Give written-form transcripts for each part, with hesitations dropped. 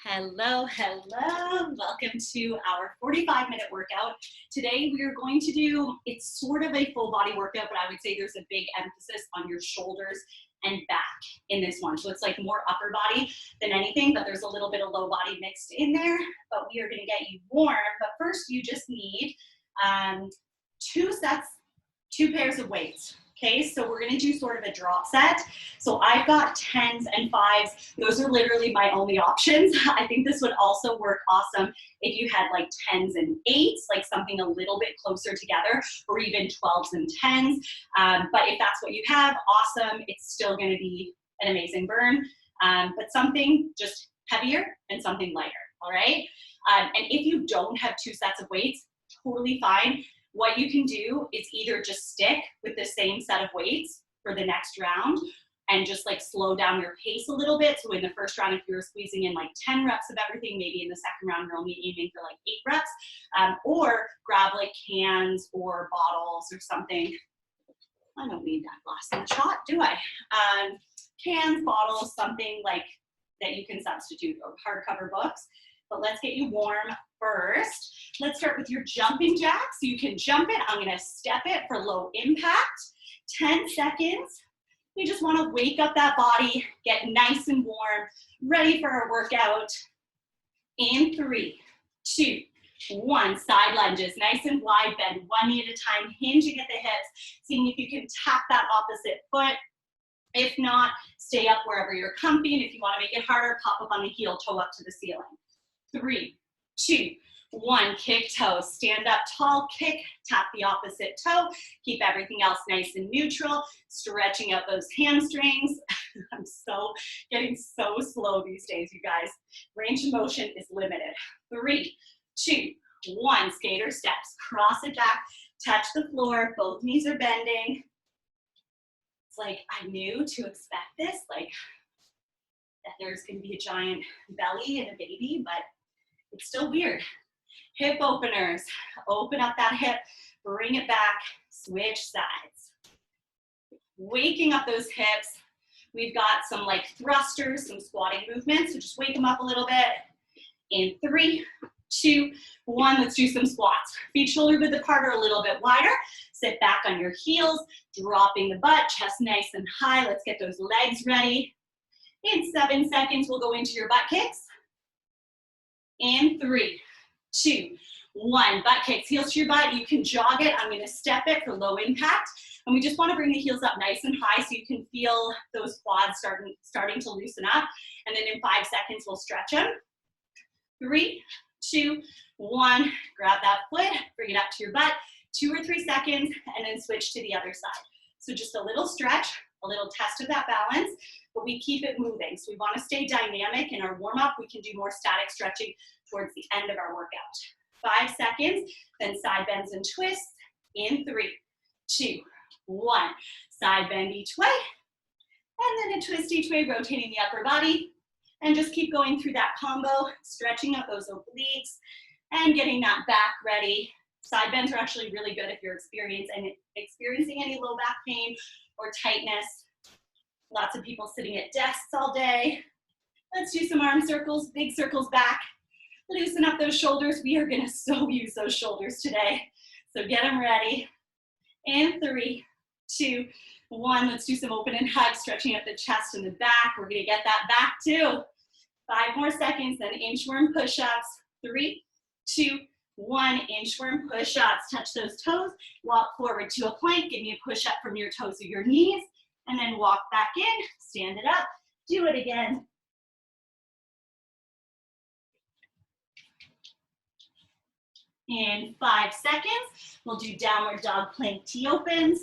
Hello, hello. Welcome to our 45-minute workout. Today we are going to do, it's sort of a full body workout, but I would say there's a big emphasis on your shoulders and back in this one. So it's like more upper body than anything, but there's a little bit of low body mixed in there. But we are going to get you warm. But first you just need two pairs of weights. Okay, so we're gonna do sort of a drop set. So I've got 10s and 5s. Those are literally my only options. I think this would also work awesome if you had like 10s and 8s, like something a little bit closer together, or even 12s and 10s. But if that's what you have, awesome. It's still gonna be an amazing burn, but something just heavier and something lighter, all right? And if you don't have two sets of weights, totally fine. What you can do is either just stick with the same set of weights for the next round and just like slow down your pace a little bit. So in the first round, if you're squeezing in like 10 reps of everything, maybe in the second round, you're only aiming for like 8 reps, or grab like cans or bottles or something. I don't need that glass in the shot, do I? Cans, bottles, something like that you can substitute, or hardcover books. But let's get you warm first. Let's start with your jumping jack. So you can jump it. I'm gonna step it for low impact. 10 seconds. You just wanna wake up that body, get nice and warm, ready for our workout. In 3, 2, 1. Side lunges, nice and wide, bend one knee at a time, hinging at the hips, seeing if you can tap that opposite foot. If not, stay up wherever you're comfy, and if you wanna make it harder, pop up on the heel, toe up to the ceiling. 3, 2, 1, kick toes, stand up tall, kick, tap the opposite toe, keep everything else nice and neutral, stretching out those hamstrings. I'm getting so slow these days, you guys. Range of motion is limited. 3, 2, 1, skater steps, cross it back, touch the floor, both knees are bending. It's like I knew to expect this, like that there's gonna be a giant belly and a baby, but it's still weird. Hip openers, open up that hip, bring it back, switch sides. Waking up those hips. We've got some like thrusters, some squatting movements, so just wake them up a little bit. In 3, 2, 1, let's do some squats. Feet shoulder width apart or a little bit wider. Sit back on your heels, dropping the butt, chest nice and high. Let's get those legs ready. In 7 seconds, we'll go into your butt kicks. In 3, 2, 1, butt kicks, heels to your butt. You can jog it. I'm gonna step it for low impact. And we just wanna bring the heels up nice and high so you can feel those quads starting to loosen up. And then in 5 seconds, we'll stretch them. 3, 2, 1, grab that foot, bring it up to your butt, 2 or 3 seconds, and then switch to the other side. So just a little stretch, a little test of that balance, but we keep it moving. So we want to stay dynamic in our warm-up. We can do more static stretching towards the end of our workout. 5 seconds, then side bends and twists. In 3, 2, 1, side bend each way, and then a twist each way, rotating the upper body. And just keep going through that combo, stretching out those obliques and getting that back ready. Side bends are actually really good if you're experiencing any low back pain or tightness. Lots of people sitting at desks all day. Let's do some arm circles, big circles back. Loosen up those shoulders. We are gonna so use those shoulders today. So get them ready. In 3, 2, 1, let's do some open and hug, stretching up the chest and the back. We're gonna get that back too. 5 more seconds, then inchworm push-ups. 3, 2, 1, inchworm push-ups. Touch those toes, walk forward to a plank, give me a push-up from your toes or your knees, and then walk back in, stand it up, do it again. In 5 seconds, we'll do downward dog plank T opens.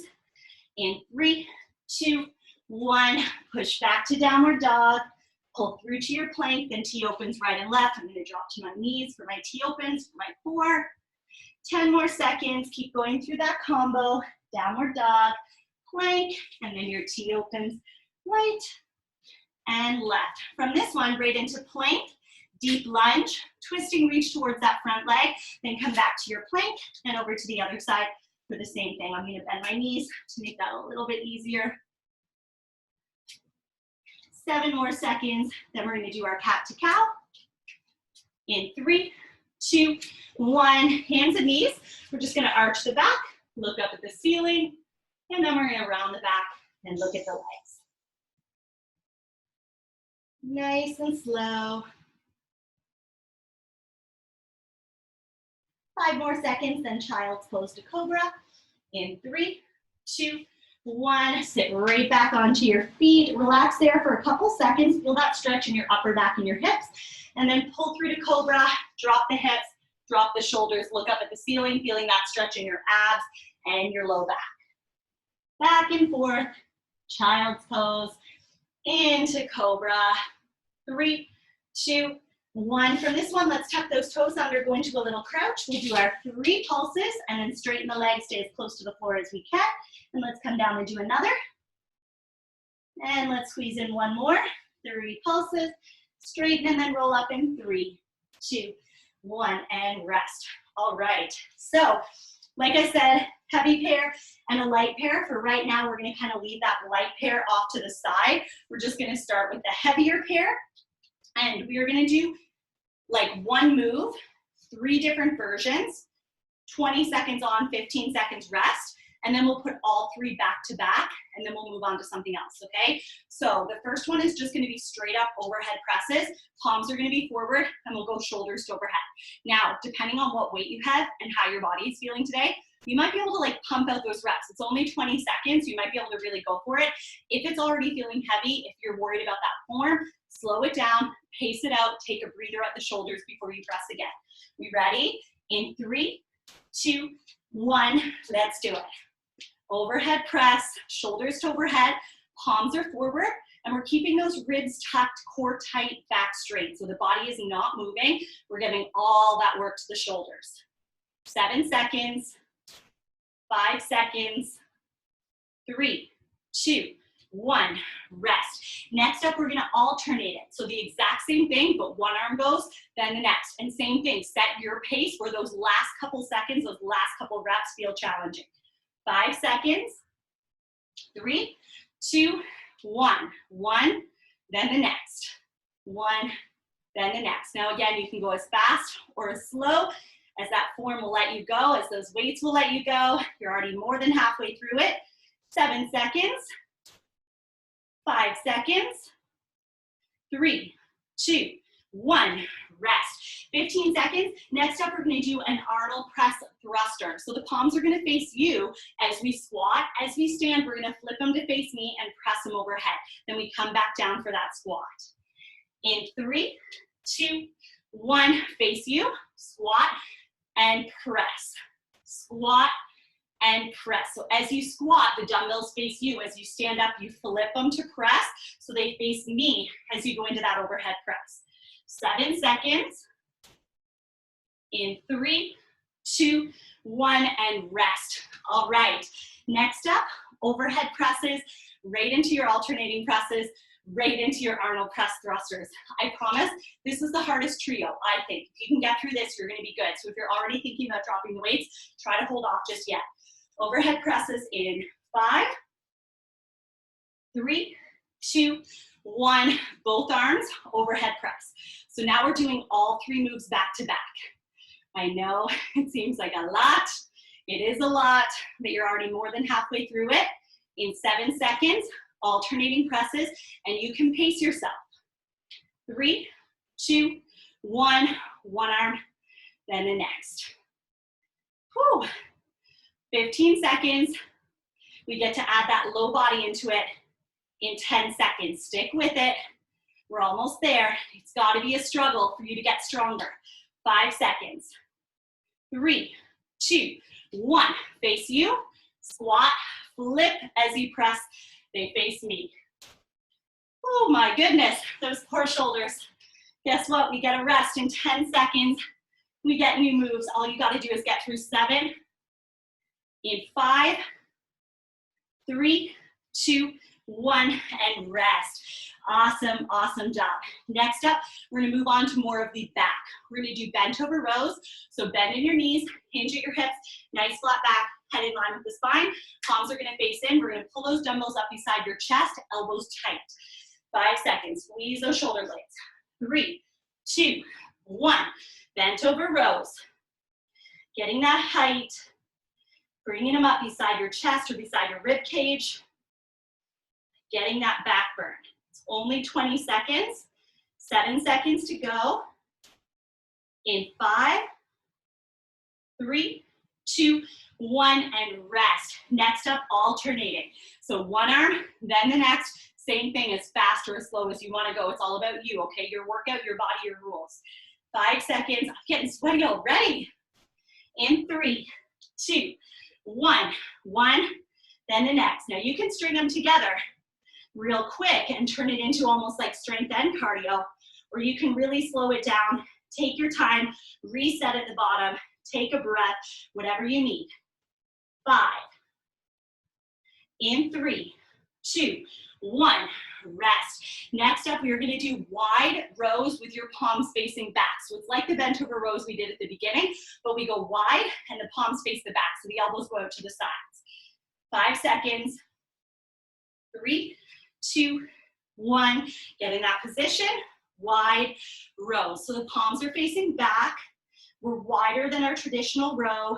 In 3, 2, 1, push back to downward dog, pull through to your plank, then T opens right and left. I'm gonna drop to my knees for my T opens for my 4. 10 more seconds, keep going through that combo, downward dog, plank, and then your T opens right and left. From this one, right into plank, deep lunge, twisting reach towards that front leg, then come back to your plank and over to the other side for the same thing. I'm gonna bend my knees to make that a little bit easier. 7 more seconds, then we're gonna do our cat to cow. In 3, 2, 1, hands and knees. We're just gonna arch the back, look up at the ceiling, and then we're gonna round the back and look at the legs. Nice and slow. 5 more seconds, then child's pose to cobra. In 3, 2, 1, sit right back onto your feet. Relax there for a couple seconds. Feel that stretch in your upper back and your hips. And then pull through to cobra, drop the hips, drop the shoulders, look up at the ceiling, feeling that stretch in your abs and your low back. Back and forth, child's pose, into cobra. 3, 2, 1. From this one, let's tuck those toes under, go into a little crouch. We'll do our 3 pulses and then straighten the legs, stay as close to the floor as we can. And let's come down and do another. And let's squeeze in one more. 3 pulses, straighten and then roll up in 3, 2, 1, and rest. All right, so like I said, heavy pair and a light pair. For right now, we're gonna kind of leave that light pair off to the side. We're just gonna start with the heavier pair. And we are gonna do like one move, 3 different versions, 20 seconds on, 15 seconds rest, and then we'll put all 3 back to back, and then we'll move on to something else, okay? So the first one is just gonna be straight up overhead presses. Palms are gonna be forward, and we'll go shoulders to overhead. Now, depending on what weight you have and how your body is feeling today, you might be able to like pump out those reps. It's only 20 seconds, you might be able to really go for it. If it's already feeling heavy, if you're worried about that form, slow it down, pace it out, take a breather at the shoulders before you press again. We ready? In 3, 2, 1, let's do it. Overhead press, shoulders to overhead, palms are forward, and we're keeping those ribs tucked, core tight, back straight. So the body is not moving. We're giving all that work to the shoulders. 7 seconds, 5 seconds, 3, 2, 1, rest. Next up, we're gonna alternate it. So the exact same thing, but one arm goes, then the next. And same thing, set your pace where those last couple seconds, those last couple reps feel challenging. 5 seconds, 3, 2, 1. 1, then the next. 1, then the next. Now again, you can go as fast or as slow as that form will let you go, as those weights will let you go. You're already more than halfway through it. 7 seconds, 5 seconds, 3, 2, 1, rest. 15 seconds. Next up, we're gonna do an Arnold press thruster. So the palms are gonna face you as we squat. As we stand, we're gonna flip them to face me and press them overhead. Then we come back down for that squat. In 3, 2, 1, face you, squat and press. Squat and press. So as you squat, the dumbbells face you. As you stand up, you flip them to press, so they face me as you go into that overhead press. 7 seconds. In 3, 2, 1, and rest. All right, next up, overhead presses, right into your alternating presses, right into your Arnold press thrusters. I promise this is the hardest trio, I think. If you can get through this, you're gonna be good. So if you're already thinking about dropping the weights, try to hold off just yet. Overhead presses in 5, 3, 2, 1, both arms, overhead press. So now we're doing all 3 moves back to back. I know it seems like a lot. It is a lot, but you're already more than halfway through it. In 7 seconds, alternating presses, and you can pace yourself. 3, 2, 1, one arm, then the next. Whew. 15 seconds. We get to add that low body into it in 10 seconds. Stick with it. We're almost there. It's got to be a struggle for you to get stronger. 5 seconds. 3, 2, 1. Face you, squat, flip as you press. They face me. Oh my goodness, those poor shoulders. Guess what? We get a rest in 10 seconds. We get new moves. All you got to do is get through 7. In 5, 3, 2, 1, and rest. Awesome, awesome job. Next up, we're gonna move on to more of the back. We're gonna do bent over rows. So bend in your knees, hinge at your hips, nice flat back, head in line with the spine. Palms are gonna face in. We're gonna pull those dumbbells up beside your chest, elbows tight. 5 seconds, squeeze those shoulder blades. 3, 2, 1. Bent over rows. Getting that height, bringing them up beside your chest or beside your rib cage. Getting that back burn. It's only 20 seconds. 7 seconds to go. In 5, 3, 2, 1, and rest. Next up, alternating. So one arm, then the next. Same thing, as fast or as slow as you want to go. It's all about you, okay? Your workout, your body, your rules. 5 seconds. I'm getting sweaty already. In 3, 2, 1. 1, then the next. Now you can string them together real quick and turn it into almost like strength and cardio, or you can really slow it down. Take your time, reset at the bottom, take a breath, whatever you need. 5. In 3, 2, 1, rest. Next up, we're gonna do wide rows with your palms facing back. So it's like the bent over rows we did at the beginning, but we go wide and the palms face the back, so the elbows go out to the sides. 5 seconds. 3, 2, 1. Get in that position, wide row. So the palms are facing back. We're wider than our traditional row.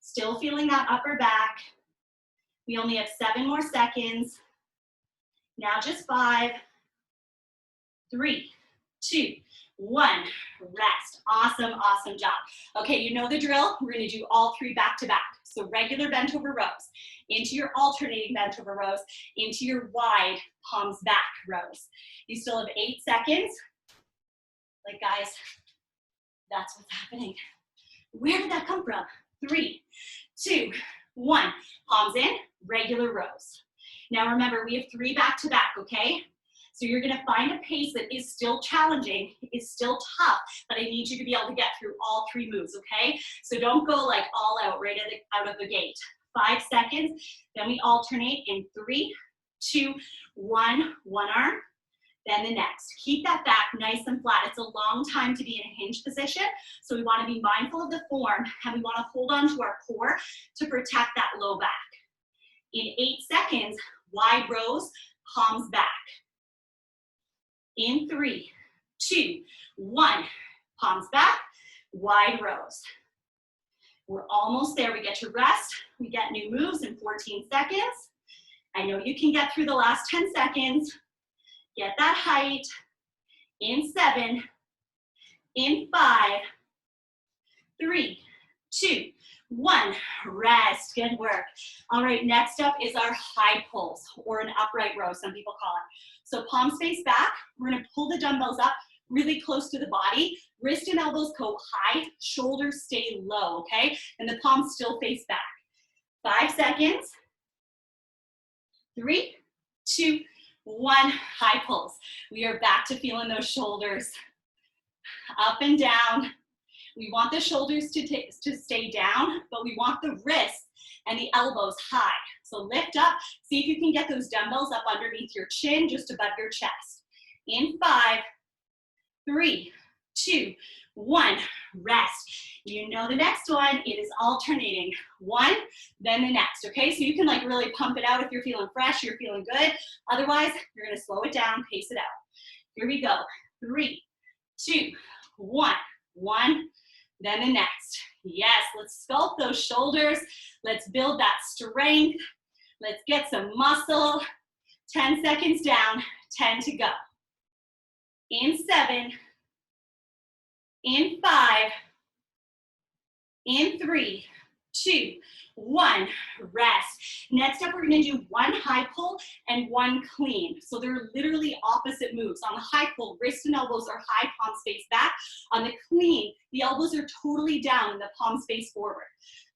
Still feeling that upper back. We only have 7 more seconds. Now just 5, 3, 2, 1. Rest. Awesome, awesome job. Okay, you know the drill. We're gonna do all 3 back to back. So regular bent over rows, into your alternating bent over rows, into your wide palms back rows. You still have 8 seconds. Like, guys, that's what's happening. Where did that come from? 3, 2, 1. Palms in, regular rows. Now remember, we have 3 back to back, okay? So you're gonna find a pace that is still challenging, is still tough, but I need you to be able to get through all 3 moves, okay? So don't go like all out right out of the gate. 5 seconds, then we alternate in 3, 2, 1, one arm, then the next. Keep that back nice and flat. It's a long time to be in a hinge position, so we wanna be mindful of the form, and we wanna hold on to our core to protect that low back. In 8 seconds, wide rows, palms back. In 3, 2, 1, palms back, wide rows. We're almost there. We get to rest. We get new moves in 14 seconds. I know you can get through the last 10 seconds. Get that height. In 7, in 5, 3, 2, 1, rest. Good work. All right, next up is our high pulls, or an upright row, some people call it. So palms face back. We're gonna pull the dumbbells up really close to the body. Wrist and elbows go high, shoulders stay low, okay? And the palms still face back. 5 seconds. 3, 2, 1, high pulls. We are back to feeling those shoulders up and down. We want the shoulders to stay down, but we want the wrists and the elbows high. So lift up, see if you can get those dumbbells up underneath your chin, just above your chest. In 5, 3, 2, 1, rest. You know the next one, it is alternating. 1, then the next, okay? So you can like really pump it out if you're feeling fresh, you're feeling good. Otherwise, you're gonna slow it down, pace it out. Here we go. 3, 2, 1, 1, then the next. Yes, let's sculpt those shoulders. Let's build that strength. Let's get some muscle. 10 seconds down, 10 to go. In 7, in 5, in 3, 2, 1, rest. Next up, we're gonna do 1 high pull and 1 clean. So they're literally opposite moves. On the high pull, wrists and elbows are high, palms face back. On the clean, the elbows are totally down and the palms face forward.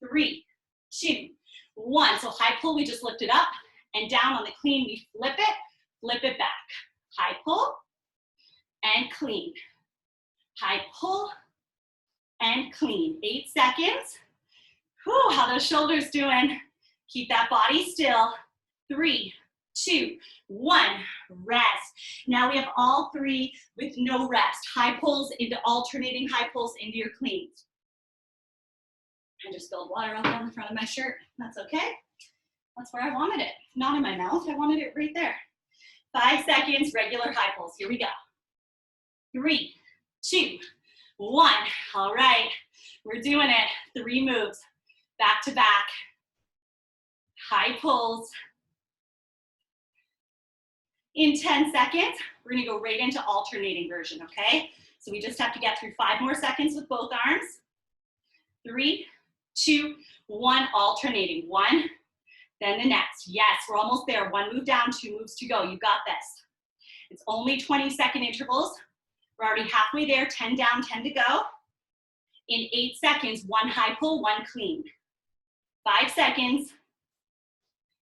3, 2, 1. So high pull, we just lift it up, and down on the clean, we flip it back. High pull and clean. High pull and clean. 8 seconds. Whew, how those shoulders doing? Keep that body still. 3, 2, 1, rest. Now we have all 3 with no rest. High pulls into alternating high pulls into your cleans. I just spilled water all down the front of my shirt. That's okay. That's where I wanted it. Not in my mouth. I wanted it right there. 5 seconds, regular high pulls. Here we go. 3, 2, 1. All right, we're doing it. 3 moves, back to back. High pulls. In 10 seconds, we're gonna go right into alternating version, okay? So we just have to get through 5 more seconds with both arms. 3, 2, 1, alternating. 1, then the next. Yes, we're almost there. 1 move down, 2 moves to go. You got this. It's only 20-second intervals. We're already halfway there. 10 down, 10 to go. In 8 seconds, 1 high pull, 1 clean. 5 seconds.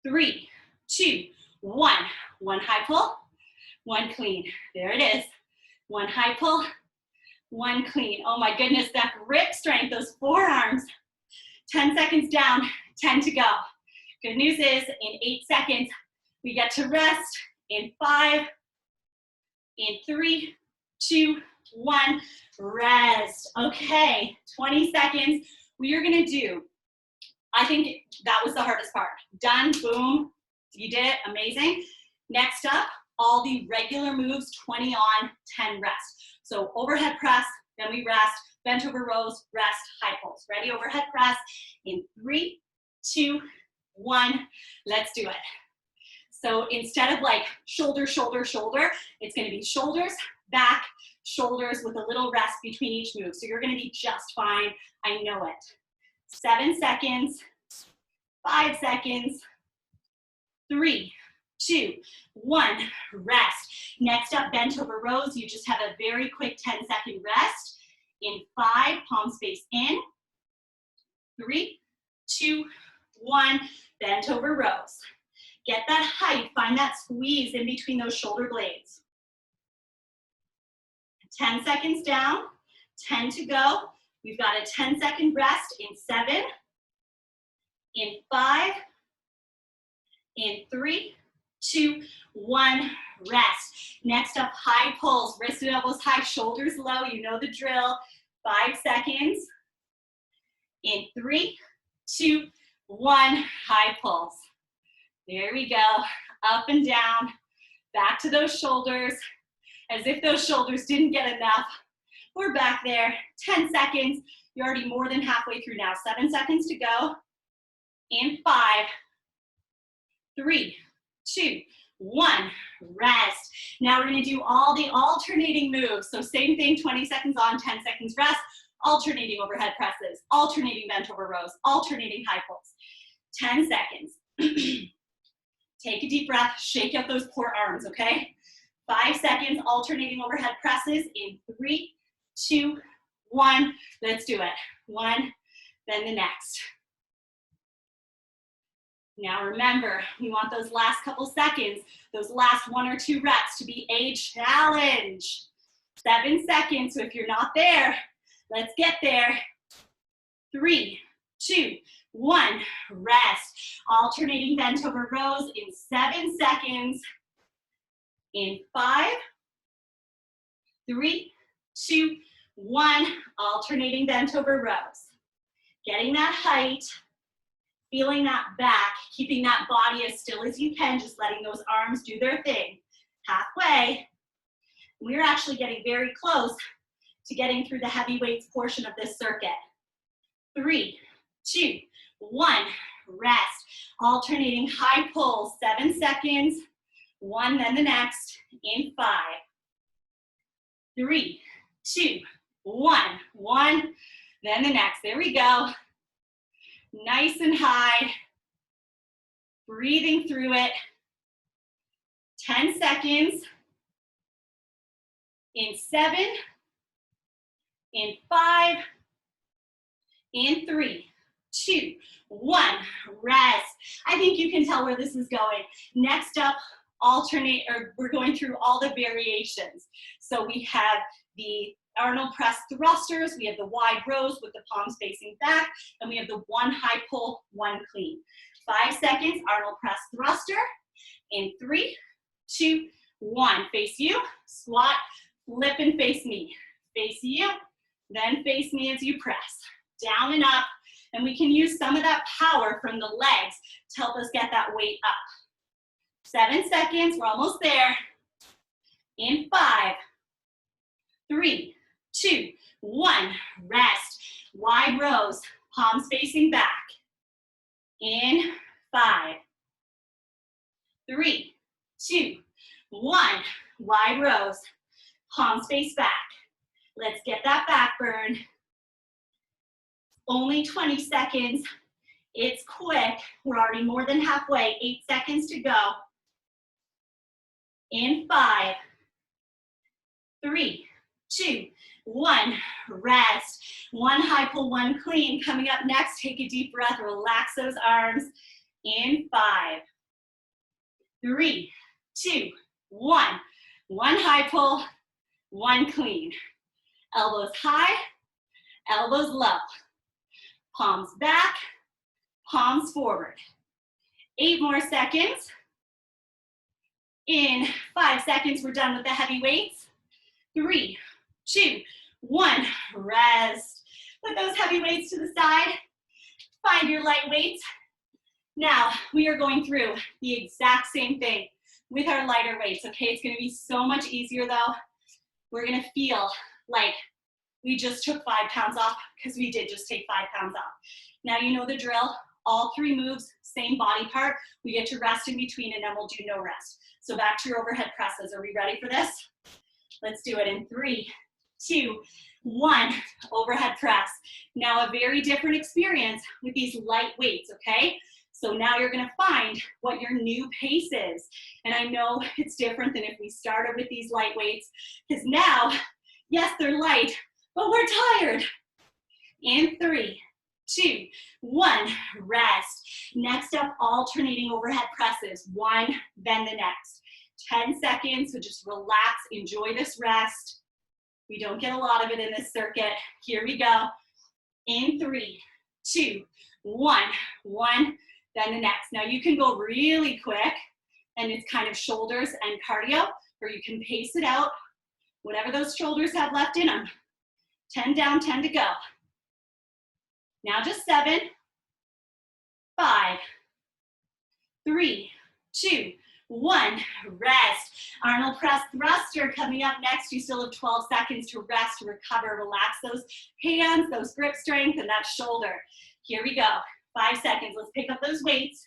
3, 2, 1. 1 high pull, 1 clean. There it is. 1 high pull, 1 clean. Oh my goodness, that grip strength, those forearms. 10 seconds down, 10 to go. Good news is in 8 seconds, we get to rest. In 5, in 3, 2, 1, rest. Okay, 20 seconds. We are gonna do, I think that was the hardest part. Done, boom, you did it, amazing. Next up, all the regular moves, 20 on, 10 rest. So overhead press, then we rest, bent over rows, rest, high pulls. Ready, overhead press in 3, 2, 1, let's do it. So instead of like shoulder, shoulder, shoulder, it's gonna be shoulders, back, shoulders with a little rest between each move. So you're gonna be just fine, I know it. 7 seconds, 5 seconds, 3, 2, 1, rest. Next up, bent over rows. You just have a very quick 10-second rest. In 5, palms face in. 3, 2, 1, bent over rows. Get that height, find that squeeze in between those shoulder blades. 10 seconds down, 10 to go. We've got a 10-second rest in 7, in 5, in 3, 2, 1, rest. Next up, high pulls, wrists and elbows high, shoulders low, you know the drill. 5 seconds. In 3, 2, 1, high pulls. There we go, up and down, back to those shoulders, as if those shoulders didn't get enough. We're back there, 10 seconds. You're already more than halfway through now. 7 seconds to go. In 5, 3, 2, 1, rest. Now we're gonna do all the alternating moves. So same thing, 20 seconds on, 10 seconds rest, alternating overhead presses, alternating bent over rows, alternating high pulls. 10 seconds. Take a deep breath, shake out those poor arms, okay? 5 seconds, alternating overhead presses in 3, 2, 1. Let's do it. 1, then the next. Now remember, we want those last couple seconds, those last 1 or 2 reps to be a challenge. 7 seconds, so if you're not there, let's get there. 3, 2, 1, rest. Alternating bent over rows in 7 seconds. In 5, 3, 2, 1, alternating bent over rows. Getting that height, feeling that back, keeping that body as still as you can, just letting those arms do their thing. Halfway, we're actually getting very close to getting through the heavy weights portion of this circuit. 3, 2, 1, rest. Alternating high pulls, 7 seconds, 1, then the next, in 5, 3, 2, 1, 1, then the next. There we go. Nice and high. Breathing through it. 10 seconds. In 7, in 5, in 3, 2, 1, rest. I think you can tell where this is going. Next up, alternate, or we're going through all the variations. So we have the Arnold press thrusters, we have the wide rows with the palms facing back, and we have the 1 high pull, 1 clean. 5 seconds, Arnold press thruster. In 3, 2, 1, face you, squat, flip and face me. Face you, then face me as you press. Down and up, and we can use some of that power from the legs to help us get that weight up. 7 seconds, we're almost there. In 5, 3, 2, 1. Rest. Wide rows, palms facing back. In 5, 3, 2, 1. Wide rows, palms face back. Let's get that back burn. Only 20 seconds. It's quick. We're already more than halfway. 8 seconds to go. In 5, 3, 2, 1. Rest. 1 high pull, 1 clean. Coming up next, take a deep breath. Relax those arms. In 5, 3, 2, 1. 1 high pull, 1 clean. Elbows high, elbows low. Palms back, palms forward. 8 more seconds. In 5 seconds, we're done with the heavy weights. 3, 2, 1. Rest. Put those heavy weights to the side. Find your light weights. Now, we are going through the exact same thing with our lighter weights, okay? It's gonna be so much easier though. We're gonna feel like we just took 5 pounds off because we did just take 5 pounds off. Now you know the drill. All 3 moves, same body part. We get to rest in between and then we'll do no rest. So back to your overhead presses. Are we ready for this? Let's do it in 3, 2, 1. Overhead press. Now a very different experience with these light weights, okay? So now you're gonna find what your new pace is. And I know it's different than if we started with these light weights, because now, yes, they're light, but we're tired. In 3, 2, 1, rest. Next up, alternating overhead presses. 1, then the next. 10 seconds, so just relax, enjoy this rest. We don't get a lot of it in this circuit. Here we go. In 3, 2, 1, 1, then the next. Now you can go really quick, and it's kind of shoulders and cardio, or you can pace it out, whatever those shoulders have left in them. 10 down, 10 to go. Now just 7, 5, 3, 2, 1. Rest. Arnold press thruster coming up next. You still have 12 seconds to rest, to recover, relax those hands, those grip strength, and that shoulder. Here we go. 5 seconds. Let's pick up those weights.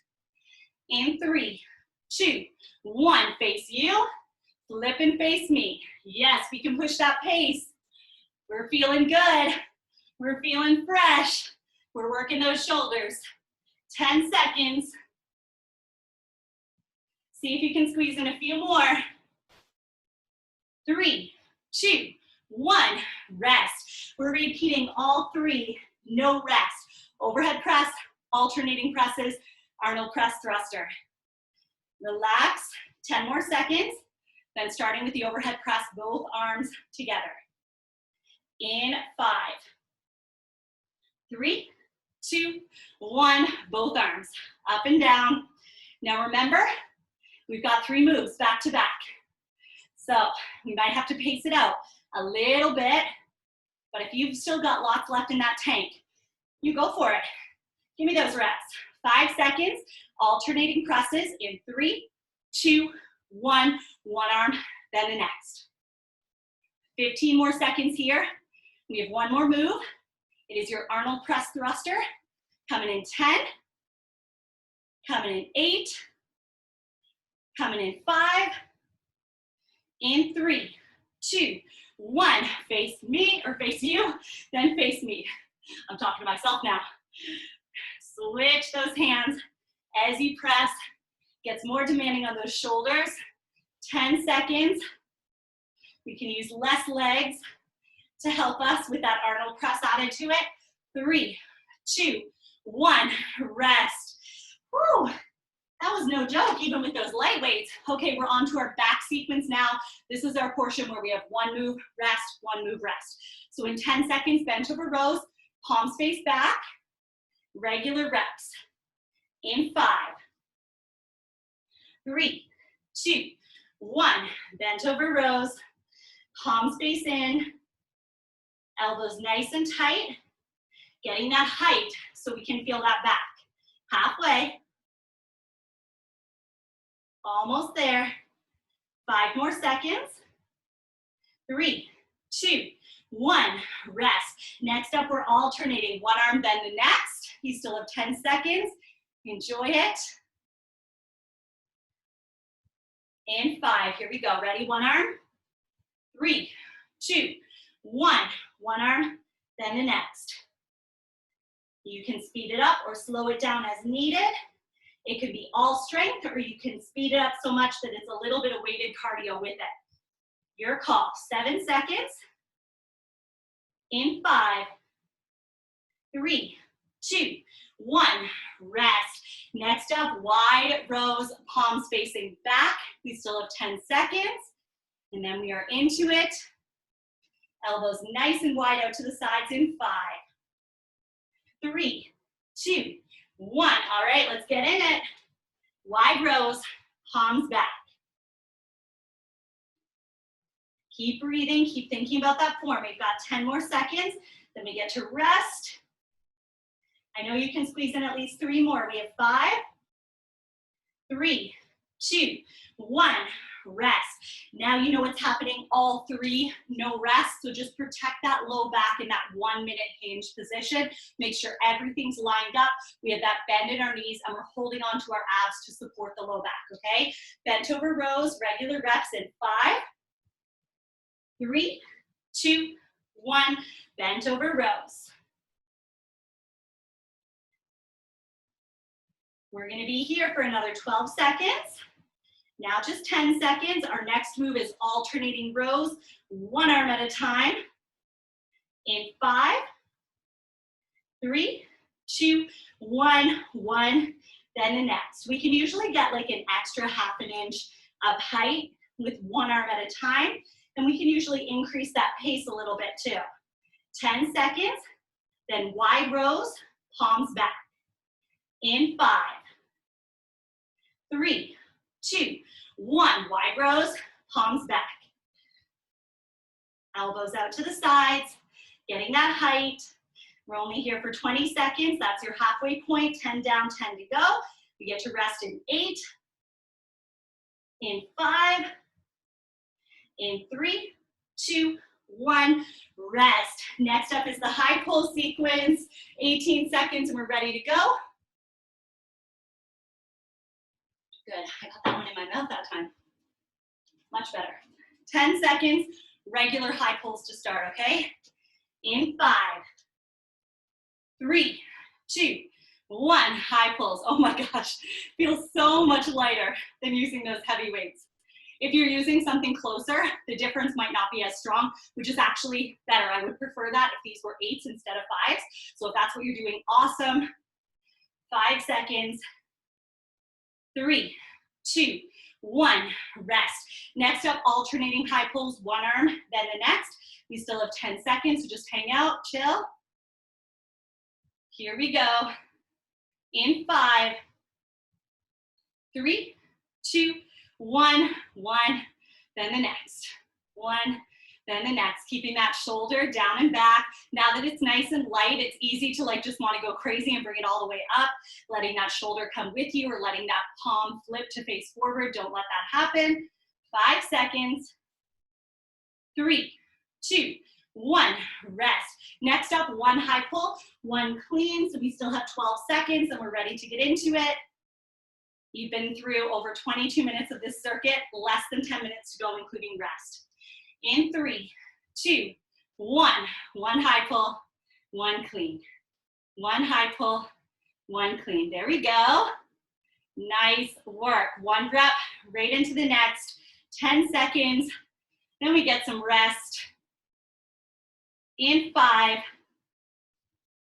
In 3, 2, 1. Face you. Flip and face me. Yes, we can push that pace. We're feeling good. We're feeling fresh. We're working those shoulders. 10 seconds. See if you can squeeze in a few more. 3, 2, 1. Rest. We're repeating all 3. No rest. Overhead press, alternating presses, Arnold press thruster. Relax. 10 more seconds. Then starting with the overhead press, both arms together. In 5, 3, 2, 1. Both arms up and down. Now remember, we've got 3 moves back to back. So we might have to pace it out a little bit, but if you've still got lots left in that tank, you go for it. Give me those reps. 5 seconds, alternating presses in 3, 2, 1. One arm, then the next. 15 more seconds here. We have 1 more move. It is your Arnold press thruster. Coming in 10, coming in 8, coming in 5, in 3, 2, 1. Face me or face you, then face me. I'm talking to myself now. Switch those hands as you press. Gets more demanding on those shoulders. 10 seconds. We can use less legs to help us with that Arnold press added to it. 3, 2, 1. Rest. Whew. That was no joke, even with those light weights. Okay, we're on to our back sequence now. This is our portion where we have 1 move, rest, 1 move, rest. So in 10 seconds, bent over rows, palms face back, regular reps. In 5, 3, 2, 1. Bent over rows, palms face in, elbows nice and tight, getting that height so we can feel that back. Halfway. Almost there. 5 more seconds. 3, 2, 1, rest. Next up, we're alternating. One arm, then the next. You still have 10 seconds. Enjoy it. And 5, here we go. Ready, one arm. 3, 2, 1. One arm, then the next. You can speed it up or slow it down as needed. It could be all strength, or you can speed it up so much that it's a little bit of weighted cardio with it. Your call. 7 seconds. In 5, 3, 2, 1. Rest. Next up, wide rows, palms facing back. We still have 10 seconds. And then we are into it. Elbows nice and wide out to the sides in 5, 3, 2, 1. All right, let's get in it. Wide rows, palms back. Keep breathing, keep thinking about that form. We've got 10 more seconds, then we get to rest. I know you can squeeze in at least 3 more. We have 5, 3, 2, 1. Rest. Now you know what's happening, all 3, no rest. So just protect that low back in that 1 minute hinge position. Make sure everything's lined up. We have that bend in our knees and we're holding on to our abs to support the low back, okay? Bent over rows, regular reps in 5, 3, 2, 1. Bent over rows. We're gonna be here for another 12 seconds. Now just 10 seconds. Our next move is alternating rows, one arm at a time. In 5, 3, 2, 1, 1, then the next. We can usually get like an extra ½ inch of height with one arm at a time, and we can usually increase that pace a little bit too. 10 seconds, then wide rows, palms back. In 5, 3, 2, 1. Wide rows, palms back. Elbows out to the sides, getting that height. We're only here for 20 seconds. That's your halfway point. 10 down, 10 to go. We get to rest in 8, in 5, in 3, 2, 1. Rest. Next up is the high pull sequence. 18 seconds and we're ready to go. Good, I got that one in my mouth that time. Much better. 10 seconds, regular high pulls to start, okay? In 5, 3, 2, 1, high pulls. Oh my gosh, feels so much lighter than using those heavy weights. If you're using something closer, the difference might not be as strong, which is actually better. I would prefer that if these were 8s instead of 5s. So if that's what you're doing, awesome. 5 seconds. 3, 2, 1, rest. Next up, alternating high pulls, one arm, then the next. We still have 10 seconds, so just hang out, chill. Here we go. In 5, 3, 2, 1, 1, then the next. 1, then the next. Keeping that shoulder down and back. Now that it's nice and light, it's easy to like just want to go crazy and bring it all the way up, letting that shoulder come with you or letting that palm flip to face forward. Don't let that happen. 5 seconds. 3, 2, 1, rest. Next up, 1 high pull, 1 clean. So we still have 12 seconds and we're ready to get into it. You've been through over 22 minutes of this circuit, less than 10 minutes to go, including rest. In 3, 2, 1. 1 high pull, 1 clean. 1 high pull, 1 clean. There we go. Nice work. 1 rep right into the next. 10 seconds. Then we get some rest. In 5,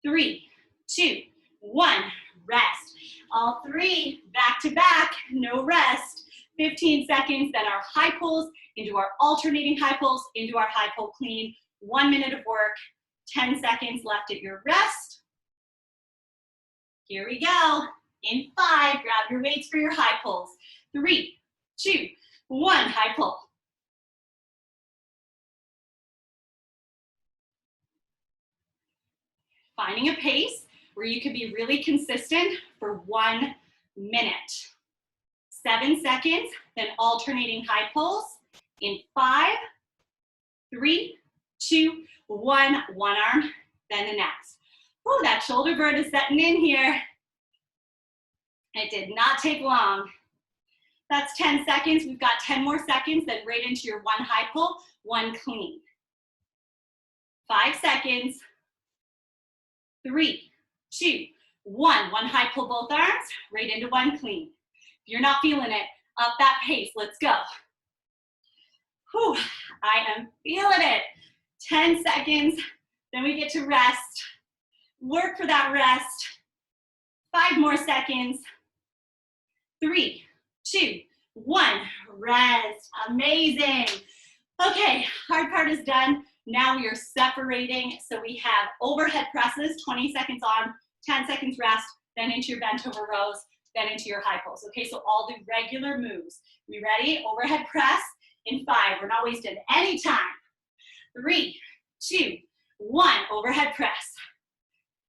3, 2, 1. Rest. All 3 back to back, no rest. 15 seconds, then our high pulls into our alternating high pulls, into our high pull clean. 1 minute of work, 10 seconds left at your rest. Here we go. In 5, grab your weights for your high pulls. 3, 2, 1, high pull. Finding a pace where you can be really consistent for 1 minute. 7 seconds, then alternating high pulls in 5, 3, 2, 1, one arm, then the next. Ooh, that shoulder burn is setting in here. It did not take long. That's 10 seconds. We've got 10 more seconds, then right into your 1 high pull, 1 clean. 5 seconds. 3, 2, 1. 1 high pull both arms, right into 1 clean. If you're not feeling it, up that pace. Let's go. Whew, I am feeling it. 10 seconds, then we get to rest. Work for that rest. 5 more seconds. 3, 2, 1. Rest. Amazing. Okay, hard part is done. Now we are separating. So we have overhead presses, 20 seconds on, 10 seconds rest, then into your bent over rows, then into your high pulls. Okay, so all the regular moves. We ready? Overhead press in 5. We're not wasting any time. 3, 2, 1. Overhead press.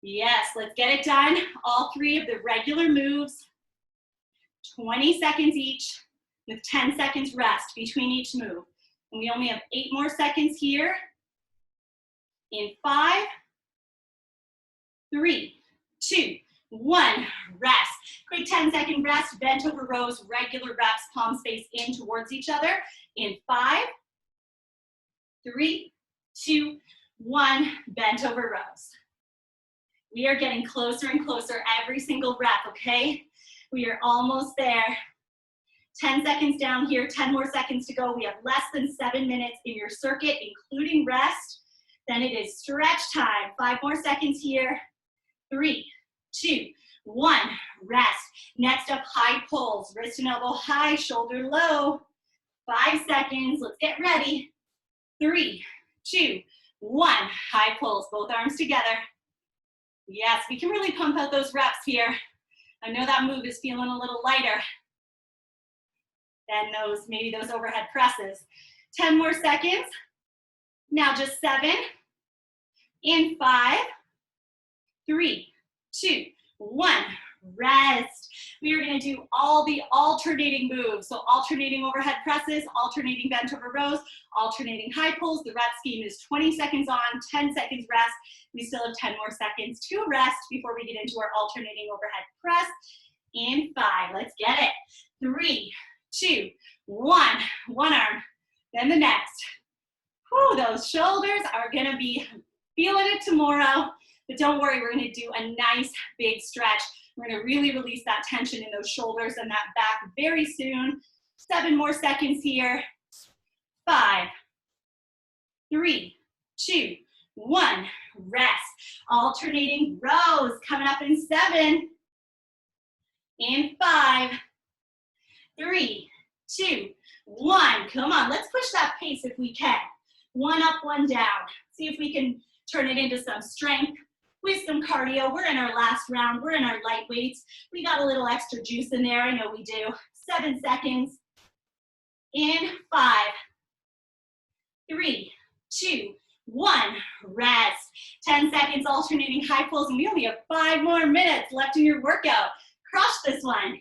Yes, let's get it done. All 3 of the regular moves. 20 seconds each with 10 seconds rest between each move. And we only have 8 more seconds here. In 5, 3, 2, 1, rest. Quick 10-second rest, bent over rows, regular reps, palms face in towards each other. In 5, 3, 2, 1, bent over rows. We are getting closer and closer every single rep, okay? We are almost there. 10 seconds down here, 10 more seconds to go. We have less than 7 minutes in your circuit, including rest. Then it is stretch time. 5 more seconds here. 3, 2, 1, rest. Next up, high pulls. Wrist and elbow high, shoulder low. 5 seconds, let's get ready. 3, 2, 1, high pulls, both arms together. Yes, we can really pump out those reps here. I know that move is feeling a little lighter than maybe those overhead presses. 10 more seconds. Now just 7. In 5, 3, 2, 1, rest. We are going to do all the alternating moves. So alternating overhead presses, alternating bent over rows, alternating high pulls. The rep scheme is 20 seconds on, 10 seconds rest. We still have 10 more seconds to rest before we get into our alternating overhead press. In 5, let's get it. 3, 2, 1, one arm, then the next. Whew, those shoulders are gonna be feeling it tomorrow, but don't worry, we're gonna do a nice big stretch. We're gonna really release that tension in those shoulders and that back very soon. 7 more seconds here. 5, 3, 2, 1, rest. Alternating rows coming up in 7. In 5, 3, 2, 1. Come on, let's push that pace if we can. 1 up, 1 down. See if we can turn it into some strength with some cardio. We're in our last round. We're in our light weights. We got a little extra juice in there. I know we do. 7 seconds. In 5, 3, 2, 1. Rest. 10 seconds alternating high pulls, and we only have 5 more minutes left in your workout. Crush this one.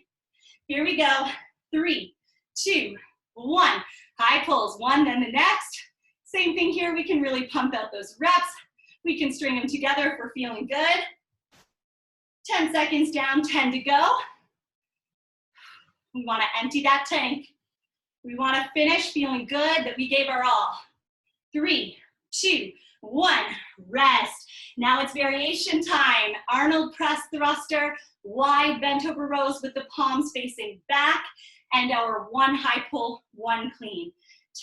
Here we go. 3, 2, 1. High pulls, 1, then the next. Same thing here. We can really pump out those reps. We can string them together if we're feeling good. 10 seconds down, 10 to go. We want to empty that tank. We want to finish feeling good that we gave our all. 3, 2, 1, rest. Now it's variation time. Arnold press thruster, wide bent over rows with the palms facing back, and our 1 high pull, 1 clean.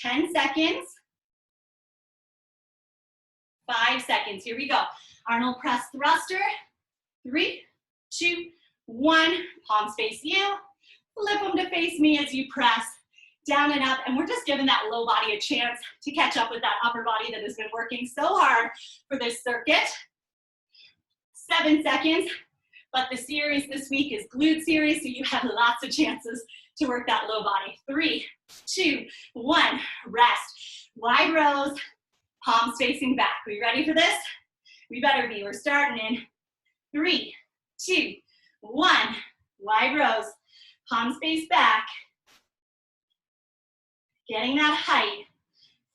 10 seconds. 5 seconds. Here we go. Arnold press thruster. 3, 2, 1. Palms face you. Flip them to face me as you press down and up. And we're just giving that low body a chance to catch up with that upper body that has been working so hard for this circuit. 7 seconds. But the series this week is glute series, so you have lots of chances to work that low body. 3, 2, 1. Rest. Wide rows. Palms facing back. We ready for this? We better be. We're starting in 3, 2, 1. Wide rows. Palms face back. Getting that height.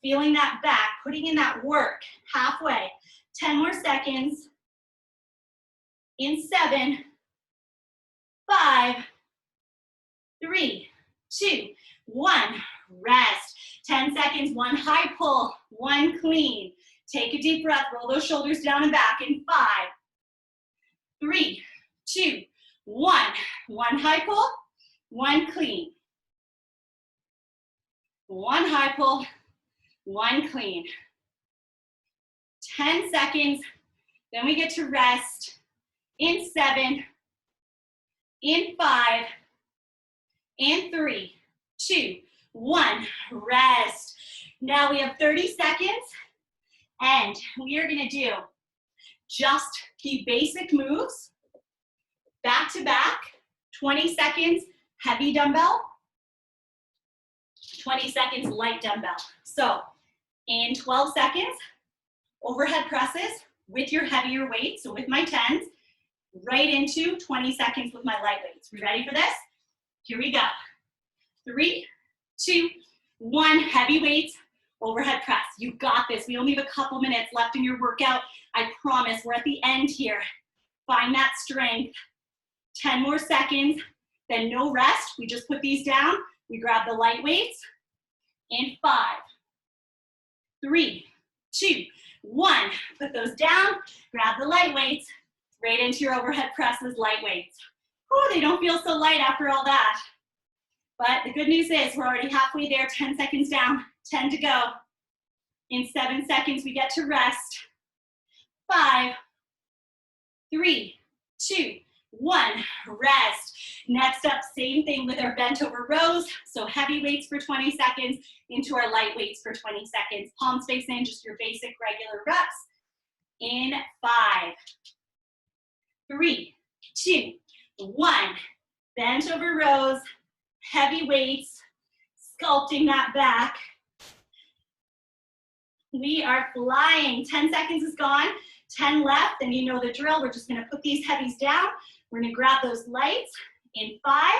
Feeling that back, putting in that work, halfway. 10 more seconds. In 7, 5, 3, 2, 1. Rest. 10 seconds, one high pull, one clean. Take a deep breath, roll those shoulders down and back in 5, 3, 2, 1. One high pull, one clean. One high pull, one clean. 10 seconds, then we get to rest in 7, in 5, in 3, 2, 1. Rest. Now we have 30 seconds, and we are gonna do just the basic moves, back to back, 20 seconds, heavy dumbbell, 20 seconds, light dumbbell. So in 12 seconds, overhead presses with your heavier weight, so with my 10s, right into 20 seconds with my light weights. We ready for this? Here we go. 3, 2, 1, heavy weights, overhead press. You got this. We only have a couple minutes left in your workout. I promise, we're at the end here. Find that strength. 10 more seconds, then no rest. We just put these down. We grab the light weights in 5, 3, 2, 1. Put those down, grab the light weights, right into your overhead presses, light weights. Whew, they don't feel so light after all that. But the good news is we're already halfway there, 10 seconds down, 10 to go. In 7 seconds, we get to rest. 5, 3, 2, 1, rest. Next up, same thing with our bent over rows. So heavy weights for 20 seconds into our light weights for 20 seconds. Palms face in, just your basic regular reps. In 5, 3, 2, 1. Bent over rows, heavy weights, sculpting that back. We are flying. 10 seconds is gone, 10 left, and you know the drill. We're just gonna put these heavies down. We're gonna grab those lights in 5,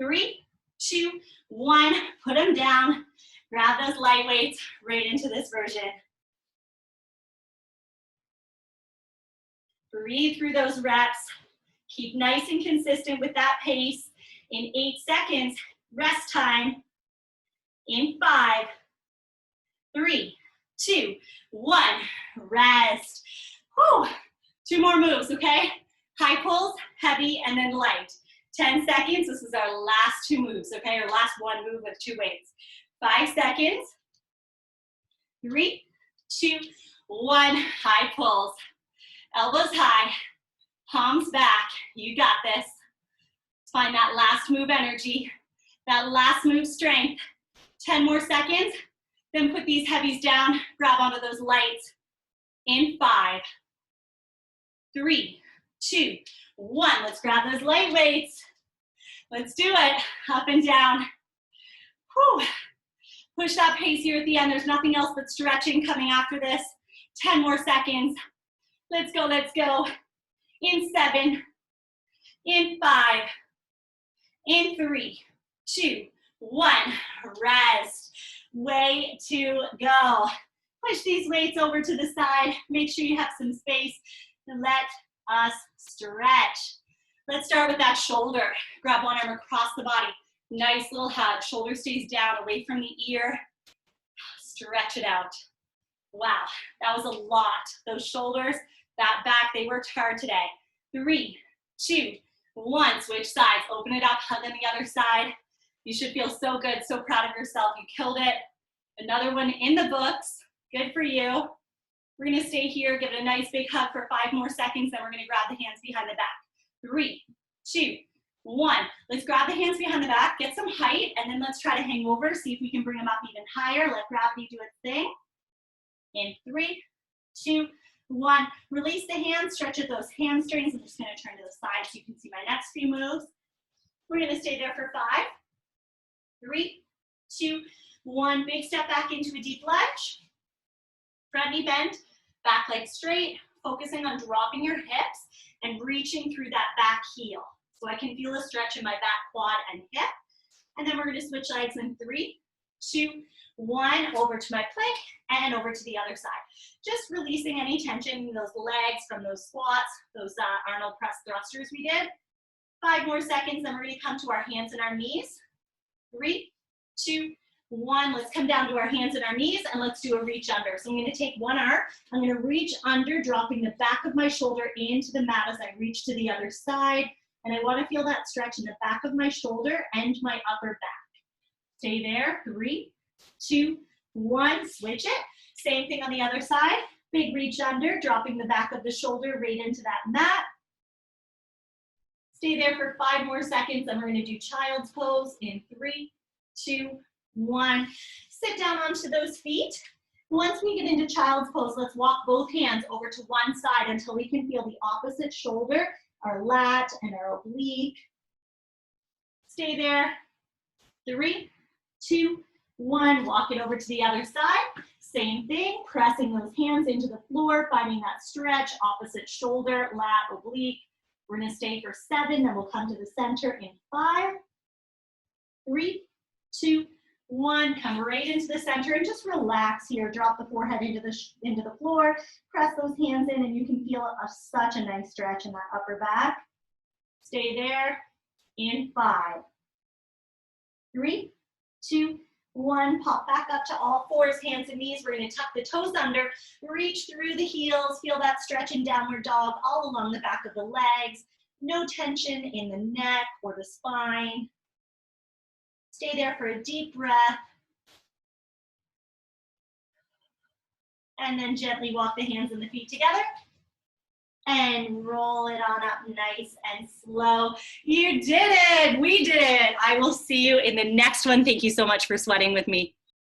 3, 2, 1. Put them down. Grab those light weights right into this version. Breathe through those reps. Keep nice and consistent with that pace. In 8 seconds, rest time. In 5, 3, 2, 1, rest. Whew. 2 more moves, okay? High pulls, heavy, and then light. 10 seconds, this is our last 2 moves, okay? Our last 1 move with 2 weights. 5 seconds. 3, 2, 1, high pulls. Elbows high, palms back. You got this. Find that last move energy, that last move strength. 10 more seconds, then put these heavies down, grab onto those lights. In 5, 3, 2, 1. Let's grab those light weights. Let's do it, up and down. Whew. Push that pace here at the end. There's nothing else but stretching coming after this. 10 more seconds. Let's go, let's go. In 7, in 5, in 3, 2, 1, rest. Way to go. Push these weights over to the side. Make sure you have some space and let us stretch. Let's start with that shoulder. Grab one arm across the body. Nice little hug. Shoulder stays down, away from the ear. Stretch it out. Wow, that was a lot. Those shoulders, that back, they worked hard today. 3, 2, 1. Switch sides. Open it up, hug on the other side. You should feel so good, so proud of yourself. You killed it. Another one in the books. Good for you. We're gonna stay here, give it a nice big hug for 5 more seconds, then we're gonna grab the hands behind the back. 3, 2, 1. Let's grab the hands behind the back, get some height, and then let's try to hang over, see if we can bring them up even higher. Let gravity do its thing. In 3, 2, 1. Release the hands, stretch at those hamstrings. I'm just gonna turn to the side so you can see my next few moves. We're gonna stay there for 5, 3, 2, 1. Big step back into a deep lunge. Front knee bent, back leg straight, focusing on dropping your hips and reaching through that back heel. So I can feel a stretch in my back quad and hip. And then we're gonna switch legs in 3, 2, 1, over to my plank and over to the other side. Just releasing any tension in those legs from those squats, those Arnold press thrusters we did. 5 more seconds, then we're gonna come to our hands and our knees. 3, 2, 1, let's come down to our hands and our knees and let's do a reach under. So I'm gonna take one arm, I'm gonna reach under, dropping the back of my shoulder into the mat as I reach to the other side. And I wanna feel that stretch in the back of my shoulder and my upper back. Stay there, 3, 2, 1, switch it. Same thing on the other side. Big reach under, dropping the back of the shoulder right into that mat. Stay there for 5 more seconds, and we're gonna do child's pose in 3, 2, 1. Sit down onto those feet. Once we get into child's pose, let's walk both hands over to one side until we can feel the opposite shoulder, our lat and our oblique. Stay there. 3, 2, 1. Walk it over to the other side. Same thing, pressing those hands into the floor, finding that stretch, opposite shoulder, lat, oblique. We're gonna stay for 7, then we'll come to the center in 5, 3, 2, 1. Come right into the center and just relax here. Drop the forehead into the floor. Press those hands in and you can feel such a nice stretch in that upper back. Stay there in 5, 3, 2, 1. Pop back up to all fours, hands and knees. We're going to tuck the toes under, reach through the heels, feel that stretch in downward dog all along the back of the legs. No tension in the neck or the spine. Stay there for a deep breath. And then gently walk the hands and the feet together. And roll it on up nice and slow. You did it. We did it. I will see you in the next one. Thank you so much for sweating with me.